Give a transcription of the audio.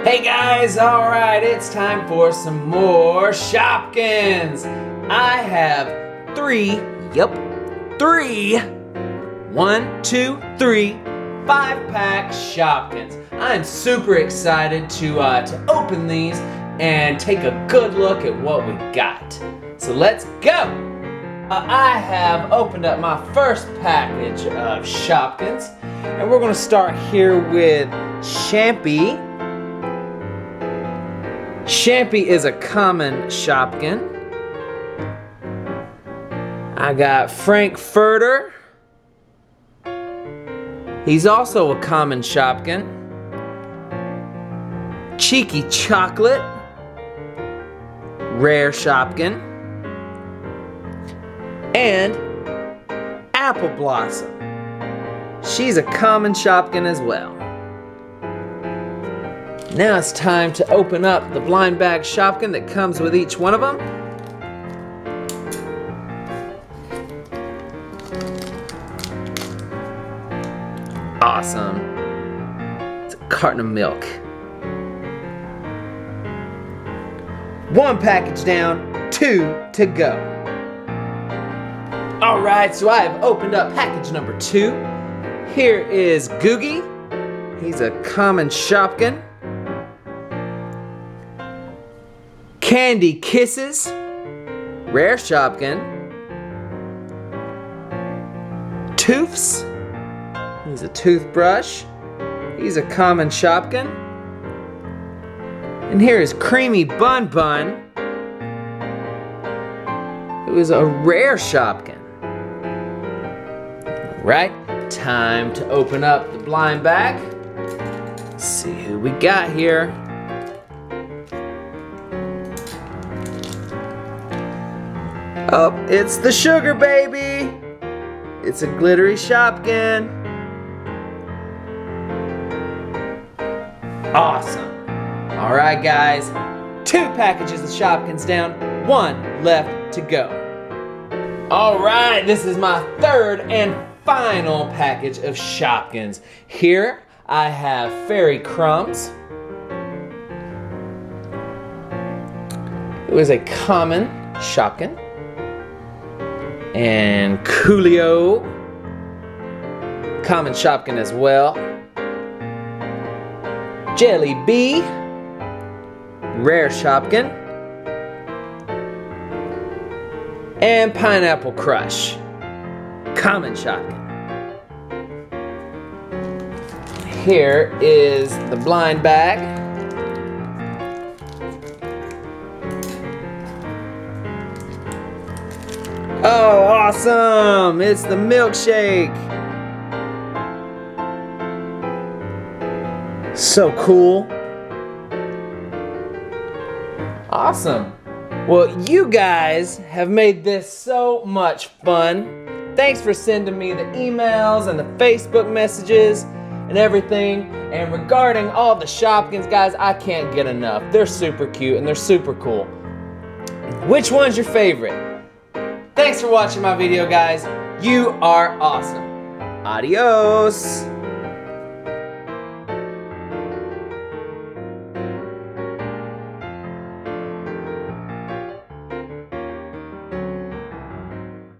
Hey guys, alright, it's time for some more Shopkins. I have three, 5-pack Shopkins. I'm super excited to open these and take a good look at what we got. So let's go! I have opened up my first package of Shopkins, and we're going to start here with Champy. Champy is a common Shopkin. I got Frankfurter. He's also a common Shopkin. Cheeky Chocolate. Rare Shopkin. And Apple Blossom. She's a common Shopkin as well. Now it's time to open up the blind bag Shopkin that comes with each one of them. Awesome. It's a carton of milk. One package down, 2 to go. Alright, so I have opened up package number 2. Here is Googie. He's a common Shopkin. Candy Kisses, rare Shopkin. Toofs, he's a toothbrush. He's a common Shopkin. And here is Creamy Bun Bun, who is a rare Shopkin. Right, time to open up the blind bag. Let's see who we got here. Oh, it's the Sugar Baby! It's a glittery Shopkin. Awesome. Alright guys, 2 packages of Shopkins down, 1 left to go. Alright, this is my 3rd and final package of Shopkins. Here I have Fairy Crumbs, who is a common Shopkin. And Coolio, common Shopkin as well. Jelly Bee, rare Shopkin. And Pineapple Crush, common Shopkin. Here is the blind bag. Oh, awesome! It's the milkshake! So cool. Awesome. Well, you guys have made this so much fun. Thanks for sending me the emails and the Facebook messages and everything. And regarding all the Shopkins, guys, I can't get enough. They're super cute and they're super cool. Which one's your favorite? Thanks for watching my video, guys. You are awesome. Adios.